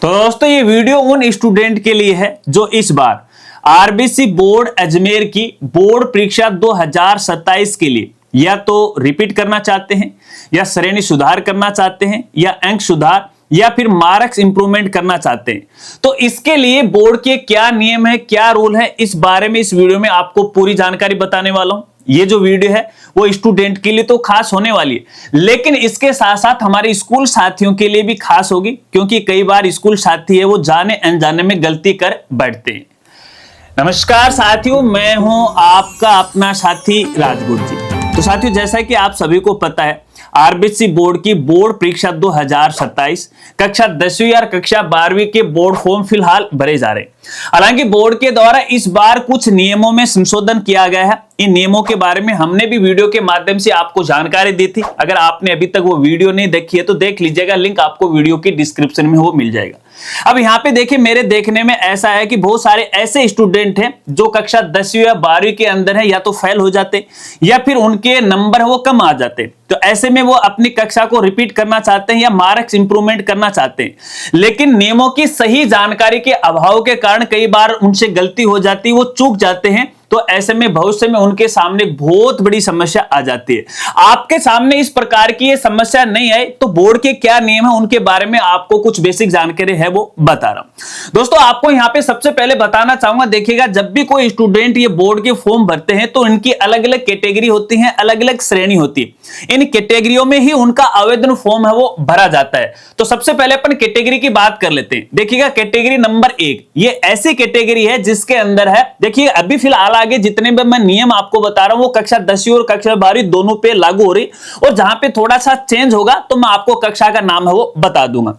तो दोस्तों ये वीडियो उन स्टूडेंट के लिए है जो इस बार आरबीसी बोर्ड अजमेर की बोर्ड परीक्षा 2027 के लिए या तो रिपीट करना चाहते हैं, या श्रेणी सुधार करना चाहते हैं, या अंक सुधार, या फिर मार्क्स इंप्रूवमेंट करना चाहते हैं। तो इसके लिए बोर्ड के क्या नियम है, क्या रूल है, इस बारे में इस वीडियो में आपको पूरी जानकारी बताने वाला हूं। ये जो वीडियो है वो स्टूडेंट के लिए तो खास होने वाली है, लेकिन इसके साथ साथ हमारे स्कूल साथियों के लिए भी खास होगी, क्योंकि कई बार स्कूल साथी है वो जाने अनजाने में गलती कर बैठते हैं। नमस्कार साथियों, मैं हूं आपका अपना साथी राजगुरु जी। तो साथियों, जैसा कि आप सभी को पता है, आरबीसी बोर्ड की बोर्ड परीक्षा 2027 कक्षा 10वीं और कक्षा 12वीं के बोर्ड फॉर्म फिलहाल भरे जा रहे हैं। हालांकि बोर्ड के द्वारा इस बार कुछ नियमों में संशोधन किया गया है। इन नियमों के बारे में हमने भी वीडियो के माध्यम से आपको जानकारी दी थी। अगर आपने अभी तक वो वीडियो नहीं देखी है तो देख लीजिएगा, लिंक आपको वीडियो की डिस्क्रिप्शन में वो मिल जाएगा। अब यहाँ पे देखिए, मेरे देखने में ऐसा है कि बहुत सारे ऐसे स्टूडेंट हैं जो कक्षा 10वीं या 12वीं के अंदर है, या तो फेल हो जाते या फिर उनके नंबर वो कम आ जाते। तो ऐसे में वो अपनी कक्षा को रिपीट करना चाहते हैं या मार्क्स इंप्रूवमेंट करना चाहते हैं, लेकिन नियमों की सही जानकारी के अभाव के कारण कई बार उनसे गलती हो जाती है, वो चूक जाते हैं। तो ऐसे में भविष्य में उनके सामने बहुत बड़ी समस्या आ जाती है। आपके सामने इस प्रकार की ये समस्या नहीं आए तो बोर्ड के क्या नियम है उनके बारे में आपको कुछ बेसिक जानकारी है वो बता रहा हूं। दोस्तों, आपको यहां पे सबसे पहले बताना चाहूंगा, देखिएगा, जब भी कोई स्टूडेंट ये बोर्ड के फॉर्म भरते हैं तो इनकी अलग अलग कैटेगरी होती है, अलग अलग श्रेणी होती है। इन कैटेगरियों में ही उनका आवेदन फॉर्म है वो भरा जाता है। तो सबसे पहले अपन कैटेगरी की बात कर लेते हैं। देखिएगा, कैटेगरी नंबर 1 ये ऐसी कैटेगरी है जिसके अंदर है, देखिए अभी फिलहाल आगे जितने भी मैं नियम आपको बता रहा हूं वो कक्षा 10वीं और कक्षा 12वीं दोनों पे लागू हो रही, और जहां पे थोड़ा सा चेंज होगा तो मैं आपको कक्षा का नाम है वो बता दूंगा।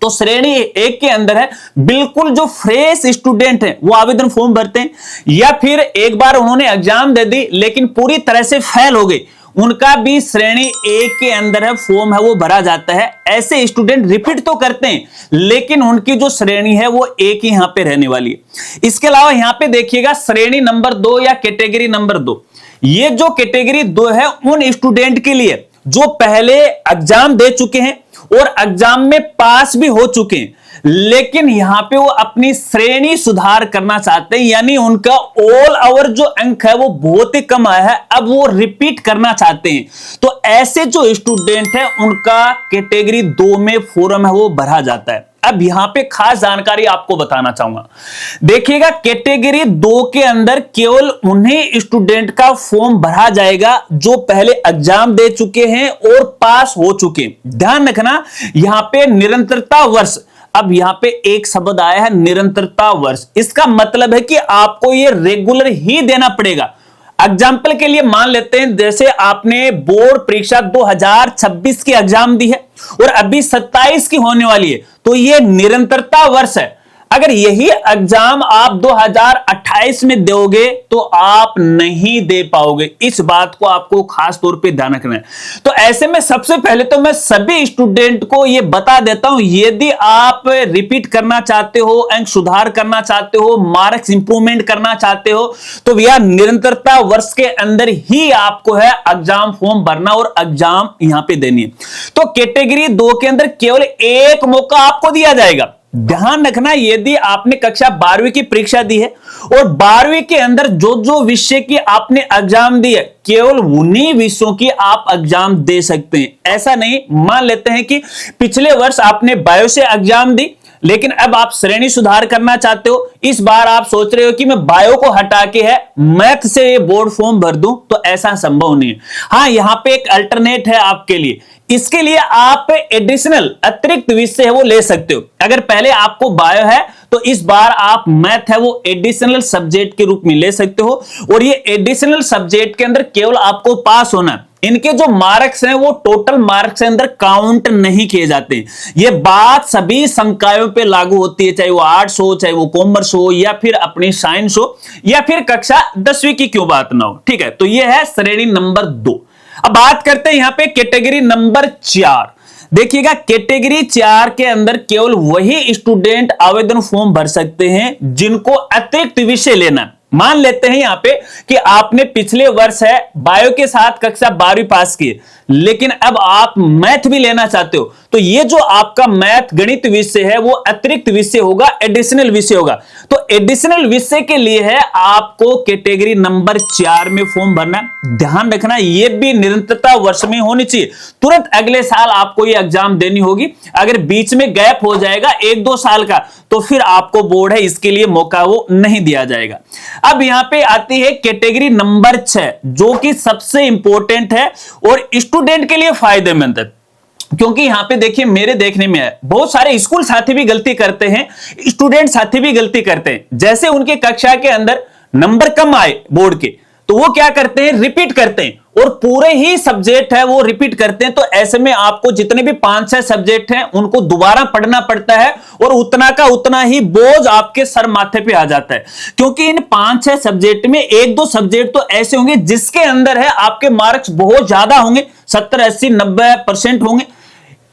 तो श्रेणी 1 के अंदर है बिल्कुल जो फ्रेश स्टूडेंट है वो आवेदन फॉर्म भरते हैं, या फिर एक बार उन्होंने एग्जाम दे दी लेकिन पूरी तरह से फेल हो गए, उनका भी श्रेणी 1 के अंदर है फॉर्म है वो भरा जाता है। ऐसे स्टूडेंट रिपीट तो करते हैं लेकिन उनकी जो श्रेणी है वो एक ही यहां पे रहने वाली है। इसके अलावा यहां पे देखिएगा, श्रेणी नंबर 2 या कैटेगरी नंबर 2, ये जो कैटेगरी 2 है उन स्टूडेंट के लिए जो पहले एग्जाम दे चुके हैं और एग्जाम में पास भी हो चुके हैं, लेकिन यहां पे वो अपनी श्रेणी सुधार करना चाहते हैं, यानी उनका ऑल ओवर जो अंक है वो बहुत ही कम आया है, अब वो रिपीट करना चाहते हैं। तो ऐसे जो स्टूडेंट है उनका कैटेगरी 2 में फॉर्म है वो भरा जाता है। अब यहां पे खास जानकारी आपको बताना चाहूंगा, देखिएगा, कैटेगरी 2 के अंदर केवल उन्हीं स्टूडेंट का फॉर्म भरा जाएगा जो पहले एग्जाम दे चुके हैं और पास हो चुके हैं। ध्यान रखना, यहां पे निरंतरता वर्ष, अब यहां पे एक शब्द आया है निरंतरता वर्ष, इसका मतलब है कि आपको ये रेगुलर ही देना पड़ेगा। एग्जाम्पल के लिए मान लेते हैं, जैसे आपने बोर्ड परीक्षा 2026 की एग्जाम दी है और अभी 27 की होने वाली है, तो ये निरंतरता वर्ष है। अगर यही एग्जाम आप 2028 में दोगे तो आप नहीं दे पाओगे। इस बात को आपको खास तौर पे ध्यान रखना है। तो ऐसे में सबसे पहले तो मैं सभी स्टूडेंट को ये बता देता हूं, यदि आप रिपीट करना चाहते हो, अंक सुधार करना चाहते हो, मार्क्स इंप्रूवमेंट करना चाहते हो, तो भैया निरंतरता वर्ष के अंदर ही आपको है एग्जाम फॉर्म भरना और एग्जाम यहां पे देनी है। तो कैटेगरी 2 के अंदर केवल एक मौका आपको दिया जाएगा। ध्यान रखना, यदि आपने कक्षा 12वीं की परीक्षा दी है और 12वीं के अंदर जो जो विषय की आपने एग्जाम दी है, केवल उन्हीं विषयों की आप एग्जाम दे सकते हैं। ऐसा नहीं, मान लेते हैं कि पिछले वर्ष आपने बायो से एग्जाम दी लेकिन अब आप श्रेणी सुधार करना चाहते हो, इस बार आप सोच रहे हो कि मैं बायो को हटा के है मैथ से ये बोर्ड फॉर्म भर दूं, तो ऐसा संभव नहीं है। हाँ, यहां पे एक अल्टरनेट है आपके लिए, इसके लिए आप एडिशनल अतिरिक्त विषय है वो ले सकते हो। अगर पहले आपको बायो है तो इस बार आप मैथ है वो एडिशनल सब्जेक्ट के रूप में ले सकते हो, और ये एडिशनल सब्जेक्ट के अंदर केवल आपको पास होना है। इनके जो मार्क्स हैं वो टोटल मार्क्स के अंदर काउंट नहीं किए जाते। ये बात सभी संकायों पे लागू होती है, चाहे वो आर्ट्स हो, चाहे वो कॉमर्स हो, या फिर अपनी साइंस हो, या फिर कक्षा 10वीं की क्यों बात ना हो। ठीक है, तो ये है श्रेणी नंबर 2। अब बात करते हैं यहां पे कैटेगरी नंबर 4। देखिएगा, कैटेगरी 4 के अंदर केवल वही स्टूडेंट आवेदन फॉर्म भर सकते हैं जिनको अतिरिक्त विषय लेना। मान लेते हैं यहां पे कि आपने पिछले वर्ष है बायो के साथ कक्षा 12वीं पास की, लेकिन अब आप मैथ भी लेना चाहते हो, तो ये जो आपका मैथ गणित विषय है वो अतिरिक्त विषय होगा, एडिशनल विषय होगा। तो एडिशनल विषय के लिए है आपको कैटेगरी नंबर 4 में फॉर्म भरना। ध्यान रखना ये भी निरंतरता वर्ष में होनी चाहिए, तुरंत अगले साल आपको ये एग्जाम देनी होगी। अगर बीच में गैप हो जाएगा 1-2 साल का तो फिर आपको बोर्ड है इसके लिए मौका वो नहीं दिया जाएगा। अब यहां पे आती है कैटेगरी नंबर 6 जो कि सबसे इंपॉर्टेंट है और स्टूडेंट के लिए फायदेमंद है, क्योंकि यहां पे देखिए मेरे देखने में है बहुत सारे स्कूल साथी भी गलती करते हैं, स्टूडेंट साथी भी गलती करते हैं। जैसे उनके कक्षा के अंदर नंबर कम आए बोर्ड के तो वो क्या करते हैं, रिपीट करते हैं और पूरे ही सब्जेक्ट है वो रिपीट करते हैं। तो ऐसे में आपको जितने भी 5-6 सब्जेक्ट हैं उनको दोबारा पढ़ना पड़ता है और उतना का उतना ही बोझ आपके सर माथे पे आ जाता है, क्योंकि इन 5-6 सब्जेक्ट में 1-2 सब्जेक्ट तो ऐसे होंगे जिसके अंदर है आपके मार्क्स बहुत ज्यादा होंगे, 70, 80, 90% होंगे।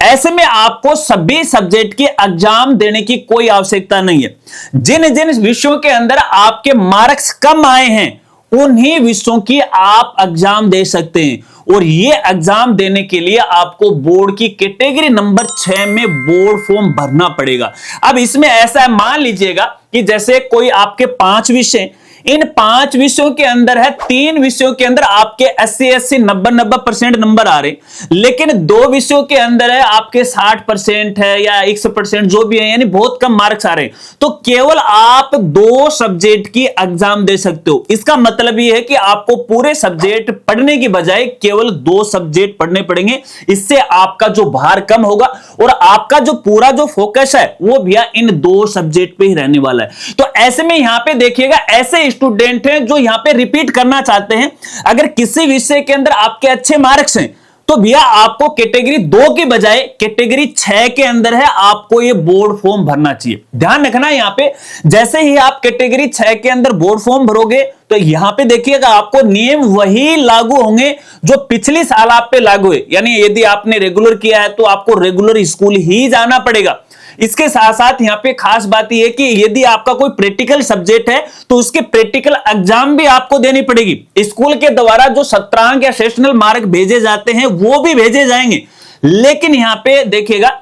ऐसे में आपको सभी सब्जेक्ट की एग्जाम देने की कोई आवश्यकता नहीं है। जिन जिन विषयों के अंदर आपके मार्क्स कम आए हैं उन्हीं विषयों की आप एग्जाम दे सकते हैं और ये एग्जाम देने के लिए आपको बोर्ड की कैटेगरी नंबर 6 में बोर्ड फॉर्म भरना पड़ेगा। अब इसमें ऐसा है, मान लीजिएगा कि जैसे कोई आपके 5 विषय, इन 5 विषयों के अंदर है 3 विषयों के अंदर आपके 80, 90% नंबर आ रहे, लेकिन 2 विषयों के अंदर है आपके 60% है या 100% जो भी है, यानी बहुत कम मार्क्स आ रहे हैं। तो केवल आप 2 सब्जेक्ट की एग्जाम दे सकते हो। इसका मतलब यह है कि आपको पूरे सब्जेक्ट पढ़ने की बजाय केवल 2 सब्जेक्ट पढ़ने पड़ेंगे। इससे आपका जो भार कम होगा और आपका जो पूरा जो फोकस है वो भैया इन 2 सब्जेक्ट पे ही रहने वाला है। तो ऐसे में यहां पे देखिएगा ऐसे स्टूडेंट हैं जो यहां पे रिपीट करना चाहते हैं, अगर किसी विषय के अंदर आपके अच्छे मार्क्स हैं तो भैया आपको कैटेगरी 2 की बजाय कैटेगरी 6 के अंदर है आपको ये बोर्ड फॉर्म भरना चाहिए। ध्यान रखना यहां पे जैसे ही आप कैटेगरी 6 के अंदर बोर्ड फॉर्म भरोगे तो यहां पे देखिएगा आपको नियम वही लागू होंगे जो पिछले साल आप पे लागू है, यानी यदि आपने रेगुलर किया है तो आपको रेगुलर स्कूल ही जाना पड़ेगा। इसके साथ साथ यहां पे खास बात यह है कि यदि आपका कोई प्रैक्टिकल सब्जेक्ट है तो उसके प्रैक्टिकल एग्जाम भी आपको देनी पड़ेगी। स्कूल के द्वारा जो सत्रांक या सेशनल मार्क भेजे जाते हैं वो भी भेजे जाएंगे, लेकिन यहां पे देखिएगा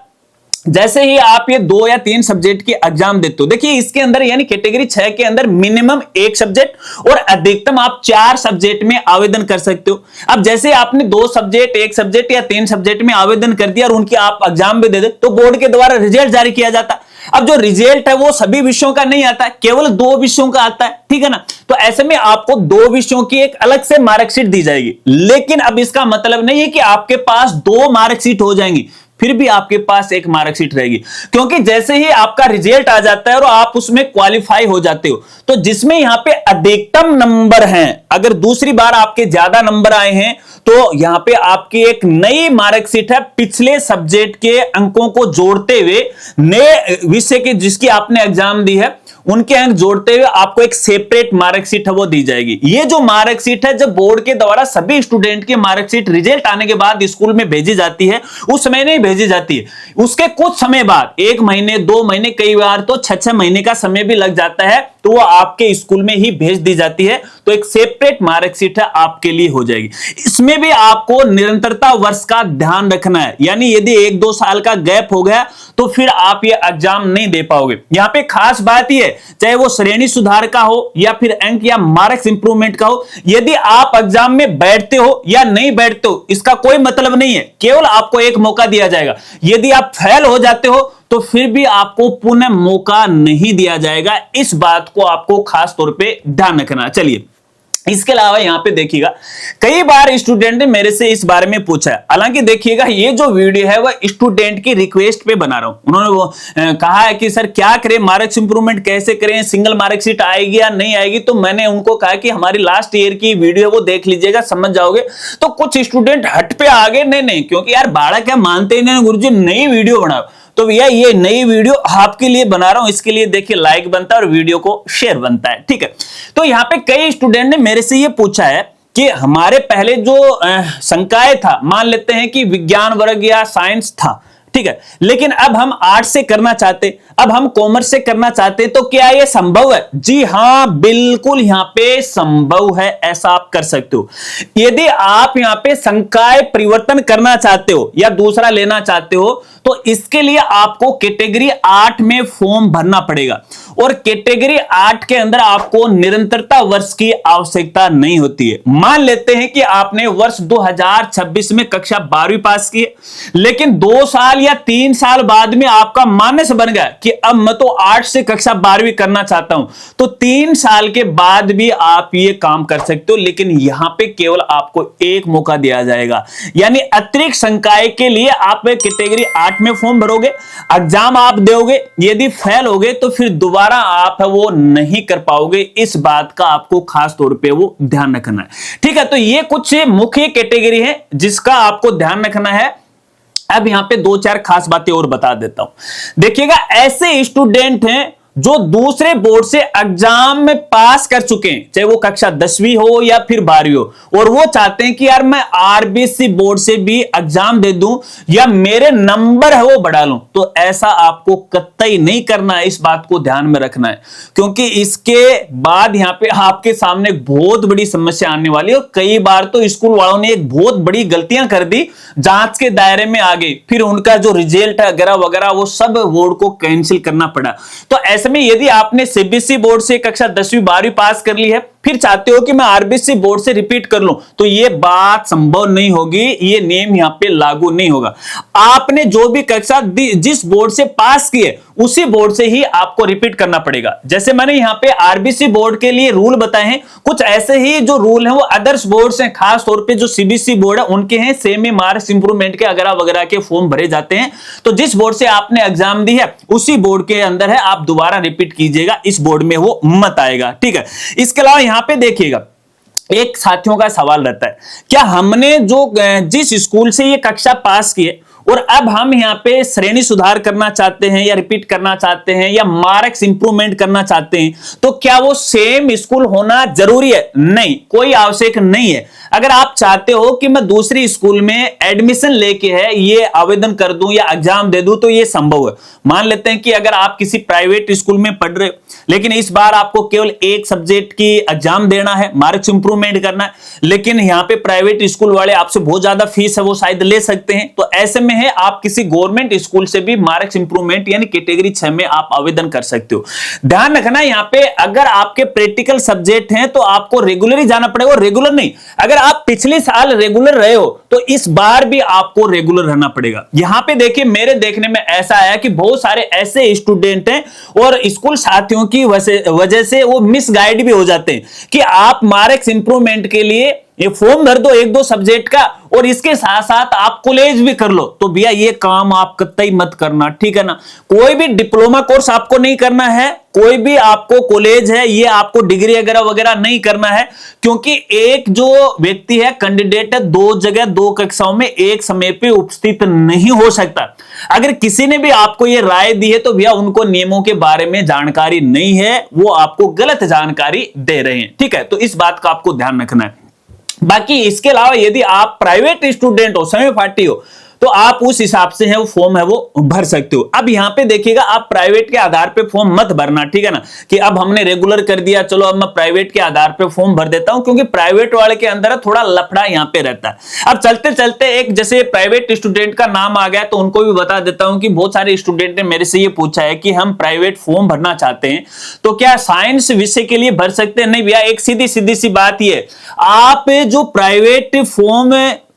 जैसे ही आप ये 2 या 3 सब्जेक्ट की एग्जाम देते हो, देखिए इसके अंदर यानी कैटेगरी 6 के अंदर मिनिमम 1 सब्जेक्ट और अधिकतम आप 4 सब्जेक्ट में आवेदन कर सकते हो। अब जैसे आपने 2 सब्जेक्ट, 1 सब्जेक्ट या 3 सब्जेक्ट में आवेदन कर दिया और उनकी आप एग्जाम भी दे दे तो बोर्ड के द्वारा रिजल्ट जारी किया जाता। अब जो रिजल्ट है वो सभी विषयों का नहीं आता, केवल 2 विषयों का आता है, ठीक है ना। तो ऐसे में आपको 2 विषयों की एक अलग से मार्कशीट दी जाएगी, लेकिन अब इसका मतलब नहीं है कि आपके पास 2 मार्कशीट हो जाएंगी, फिर भी आपके पास एक मार्कशीट रहेगी, क्योंकि जैसे ही आपका रिजल्ट आ जाता है और आप उसमें क्वालिफाई हो जाते हो तो जिसमें यहां पे अधिकतम नंबर हैं, अगर दूसरी बार आपके ज्यादा नंबर आए हैं तो यहां पे आपकी एक नई मार्कशीट है, पिछले सब्जेक्ट के अंकों को जोड़ते हुए नए विषय के जिसकी आपने एग्जाम दी है उनके अंक जोड़ते हुए आपको एक सेपरेट मार्कशीट है वो दी जाएगी। ये जो मार्कशीट है जब बोर्ड के द्वारा सभी स्टूडेंट की मार्कशीट रिजल्ट आने के बाद स्कूल में भेजी जाती है, उस समय नहीं भेजी जाती है, उसके कुछ समय बाद 1 महीने 2 महीने कई बार तो 6-6 महीने का समय भी लग जाता है, तो वो आपके स्कूल में ही भेज दी जाती है। तो एक सेपरेट मार्कशीट है आपके लिए हो जाएगी। इसमें भी आपको निरंतरता वर्ष का ध्यान रखना है, यानी यदि 1-2 साल का गैप हो गया तो फिर आप ये एग्जाम नहीं दे पाओगे। यहां पे खास बात ये चाहे वो श्रेणी सुधार का हो या फिर अंक या मार्क्स इंप्रूवमेंट का हो, यदि आप एग्जाम में बैठते हो या नहीं बैठते हो इसका कोई मतलब नहीं है, केवल आपको एक मौका दिया जाएगा। यदि आप फेल हो जाते हो तो फिर भी आपको पुनः मौका नहीं दिया जाएगा। इस बात को आपको खास तौर पे ध्यान रखना। चलिए इसके अलावा यहां पे देखिएगा कई बार स्टूडेंट ने मेरे से इस बारे में पूछा है, हालांकि देखिएगा ये जो वीडियो है वह स्टूडेंट की रिक्वेस्ट पे बना रहा हूं। उन्होंने वो कहा है कि सर क्या करें, मार्क्स इंप्रूवमेंट कैसे करें, सिंगल मार्कशीट आएगी या नहीं आएगी। तो मैंने उनको कहा कि हमारी लास्ट ईयर की वीडियो वो देख लीजिएगा, समझ जाओगे। तो कुछ स्टूडेंट हट पे आ गए, नहीं क्योंकि यार बाड़ा क्या मानते हैं गुरुजी नई वीडियो बनाओ। तो भैया ये नई वीडियो आपके लिए बना रहा हूं, इसके लिए देखिए लाइक बनता है और वीडियो को शेयर बनता है, ठीक है। तो यहां पे कई स्टूडेंट ने मेरे से ये पूछा है कि हमारे पहले जो संकाय था, मान लेते हैं कि विज्ञान वर्ग या साइंस था, ठीक है, लेकिन अब हम आर्ट्स से करना चाहते, अब हम कॉमर्स से करना चाहते, तो क्या यह संभव है? जी हां, बिल्कुल यहां पे संभव है, ऐसा आप कर सकते हो। यदि आप यहां पे संकाय परिवर्तन करना चाहते हो या दूसरा लेना चाहते हो तो इसके लिए आपको कैटेगरी 8 में फॉर्म भरना पड़ेगा और कैटेगरी 8 के अंदर आपको निरंतरता वर्ष की आवश्यकता नहीं होती है। मान लेते हैं कि आपने वर्ष 2026 में कक्षा 12वीं पास की है, लेकिन 2 साल या 3 साल बाद में आपका मानस बन गया कि अब मैं तो 8 से कक्षा 12वीं करना चाहता हूं, तो 3 साल के बाद भी आप ये काम कर सकते हो, लेकिन यहां पे केवल आपको एक मौका दिया जाएगा। यानी अतिरिक्त संकाय के लिए आप कैटेगरी 8 में फॉर्म भरोगे, एग्जाम आप दोगे, यदि फेल होगे तो फिर दोबारा आप वो नहीं कर पाओगे। इस बात का आपको खास तौर पे वो ध्यान रखना है, ठीक है। तो ये कुछ मुख्य कैटेगरी है जिसका आपको ध्यान रखना है। अब यहां पे 2-4 खास बातें और बता देता हूं। देखिएगा, ऐसे स्टूडेंट हैं जो दूसरे बोर्ड से एग्जाम में पास कर चुके हैं, चाहे वो कक्षा 10वीं हो या फिर 12वीं हो, और वो चाहते हैं कि यार मैं आरबीसी बोर्ड से भी एग्जाम दे दूं या मेरे नंबर है वो बढ़ा लूं, तो ऐसा आपको कतई नहीं करना है। इस बात को ध्यान में रखना है, क्योंकि इसके बाद यहां पे आपके सामने बहुत बड़ी समस्या आने वाली है। और कई बार तो स्कूल वालों ने एक बहुत बड़ी गलतियां कर दी, जांच के दायरे में आ गई, फिर उनका जो रिजल्ट है वगैरह वगैरह वो सब बोर्ड को कैंसिल करना पड़ा। तो ऐसे में यदि आपने सीबीएसई बोर्ड से कक्षा 10वीं 12वीं पास कर ली है, फिर चाहते हो कि मैं आरबीसी बोर्ड से रिपीट कर लूं, तो यह बात संभव नहीं होगी, यह नियम यहां पे लागू नहीं होगा। आपने जो भी कक्षा जिस बोर्ड से पास किए उसी बोर्ड से ही आपको रिपीट करना पड़ेगा। जैसे मैंने यहां पे आरबीसी बोर्ड के लिए रूल बताए हैं, कुछ ऐसे ही जो रूल हैं वो अदर्स बोर्ड से, खास तौर पे जो सीबीएसई बोर्ड है उनके हैं, सेमी मार्क्स इंप्रूवमेंट के वगैरह वगैरह के फॉर्म भरे जाते हैं। तो जिस बोर्ड से आपने एग्जाम दी है उसी बोर्ड के अंदर है, आप दोबारा रिपीट कीजिएगा, इस बोर्ड में वो मत आएगा, ठीक है। इसके अलावा यहां पे देखिएगा, एक साथियों का सवाल रहता है, क्या हमने जो जिस स्कूल से ये कक्षा पास की है और अब हम यहाँ पे श्रेणी सुधार करना चाहते हैं या रिपीट करना चाहते हैं या मार्क्स इंप्रूवमेंट करना चाहते हैं, तो क्या वो सेम स्कूल होना जरूरी है? नहीं, कोई आवश्यक नहीं है। अगर आप चाहते हो कि मैं दूसरी स्कूल में एडमिशन लेके है ये आवेदन कर दूं या एग्जाम दे दूं, तो ये संभव है। मान लेते हैं कि अगर आप किसी प्राइवेट स्कूल में पढ़ रहे हो, लेकिन इस बार आपको केवल एक सब्जेक्ट की एग्जाम देना है, मार्क्स इंप्रूवमेंट करना है, लेकिन यहाँ पे प्राइवेट स्कूल वाले आपसे बहुत ज्यादा फीस है वो शायद ले सकते हैं, तो ऐसे में है आप किसी गवर्नमेंट स्कूल से भी मार्क्स इंप्रूवमेंट यानी कैटेगरी 6 में आप आवेदन कर सकते हो। ध्यान रखना यहाँ पे, अगर आपके प्रैक्टिकल सब्जेक्ट हैं तो आपको रेगुलर ही जाना पड़ेगा, रेगुलर नहीं। अगर आप पिछले साल रेगुलर रहे हो तो इस बार भी आपको रेगुलर रहना पड़ेगा। यहां पे देखिए, मेरे देखने में ऐसा आया कि बहुत सारे ऐसे स्टूडेंट हैं और स्कूल साथियों की वजह से वो मिसगाइड भी हो जाते हैं कि आप मार्क्स इंप्रूवमेंट के लिए ये फॉर्म भर दो 1-2 सब्जेक्ट का और इसके साथ साथ आप कॉलेज भी कर लो। तो भैया ये काम आप कतई मत करना, ठीक है ना। कोई भी डिप्लोमा कोर्स आपको नहीं करना है, कोई भी आपको कॉलेज है ये आपको डिग्री वगैरह वगैरह नहीं करना है, क्योंकि एक जो व्यक्ति है कैंडिडेट है 2 जगह 2 कक्षाओं में एक समय पे उपस्थित नहीं हो सकता। अगर किसी ने भी आपको ये राय दी है तो भैया उनको नियमों के बारे में जानकारी नहीं है, वो आपको गलत जानकारी दे रहे हैं, ठीक है। तो इस बात का आपको ध्यान रखना है। बाकी इसके अलावा यदि आप प्राइवेट स्टूडेंट हो, सहपाठी हो, तो आप उस हिसाब से है वो फॉर्म है वो भर सकते हो। अब यहां पे देखिएगा, आप प्राइवेट के आधार पे फॉर्म मत भरना, ठीक है ना, कि अब हमने रेगुलर कर दिया चलो अब मैं प्राइवेट के आधार पे फॉर्म भर देता हूं, क्योंकि प्राइवेट वाले के अंदर थोड़ा लफड़ा यहां पे रहता है। अब चलते चलते एक जैसे प्राइवेट स्टूडेंट का नाम आ गया तो उनको भी बता देता हूं कि बहुत सारे स्टूडेंट ने मेरे से ये पूछा है कि हम प्राइवेट फॉर्म भरना चाहते हैं तो क्या साइंस विषय के लिए भर सकते हैं? नहीं भैया, एक सीधी सी बात ये, आप जो प्राइवेट फॉर्म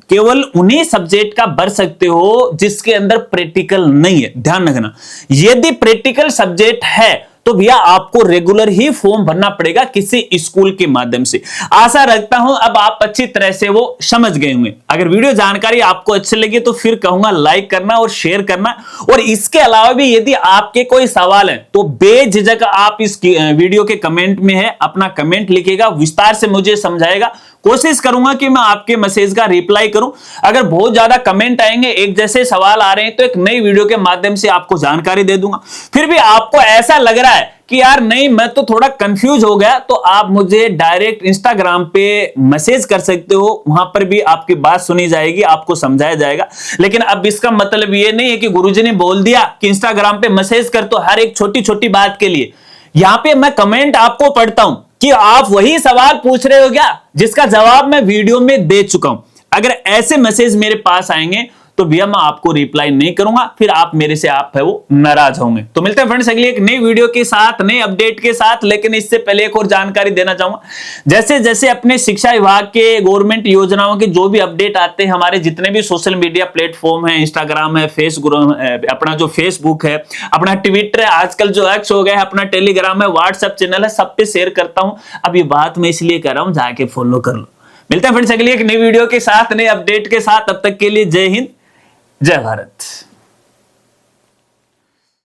केवल उन्हीं सब्जेक्ट का भर सकते हो जिसके अंदर प्रैक्टिकल नहीं है। ध्यान रखना, यदि प्रैक्टिकल सब्जेक्ट है तो भैया आपको रेगुलर ही फॉर्म भरना पड़ेगा किसी स्कूल के माध्यम से। आशा रखता हूं अब आप अच्छी तरह से वो समझ गए होंगे। अगर वीडियो जानकारी आपको अच्छी लगी तो फिर कहूंगा लाइक करना और शेयर करना, और इसके अलावा भी यदि आपके कोई सवाल है तो बेझिझक आप इस वीडियो के कमेंट में है अपना कमेंट लिखिएगा, विस्तार से मुझे समझाएगा, कोशिश करूंगा कि मैं आपके मैसेज का रिप्लाई करूं। अगर बहुत ज्यादा कमेंट आएंगे, एक जैसे सवाल आ रहे हैं, तो एक नई वीडियो के माध्यम से आपको जानकारी दे दूंगा। फिर भी आपको ऐसा लग रहा है कि यार नहीं मैं तो थोड़ा कंफ्यूज हो गया, तो आप मुझे डायरेक्ट इंस्टाग्राम पे मैसेज कर सकते हो, वहां पर भी आपकी बात सुनी जाएगी, आपको समझाया जाएगा। लेकिन अब इसका मतलब ये नहीं है कि गुरुजी ने बोल दिया कि इंस्टाग्राम पे मैसेज कर, तो हर एक छोटी छोटी बात के लिए यहां पे मैं कमेंट आपको पढ़ता हूं कि आप वही सवाल पूछ रहे हो क्या जिसका जवाब मैं वीडियो में दे चुका हूं। अगर ऐसे मैसेज मेरे पास आएंगे तो भैया मैं आपको रिप्लाई नहीं करूंगा, फिर आप मेरे से आप है वो नाराज होंगे। तो मिलते हैं फ्रेंड्स अगली एक नई वीडियो के साथ, नए अपडेट के साथ। लेकिन इससे पहले एक और जानकारी देना चाहूंगा, जैसे जैसे अपने शिक्षा विभाग के गवर्नमेंट योजनाओं के जो भी अपडेट आते हैं, हमारे जितने भी सोशल मीडिया प्लेटफॉर्म है, इंस्टाग्राम है, अपना जो फेसबुक है, अपना ट्विटर है, आजकल जो एक्स हो गया है, अपना टेलीग्राम है, व्हाट्सएप चैनल है, सब पे शेयर करता हूं। अब ये बात मैं इसलिए कर रहा हूं, जाके फॉलो कर लो। मिलते हैं फ्रेंड्स अगली एक नई वीडियो के साथ, नए अपडेट के साथ। तब तक के लिए जय हिंद, जय भारत।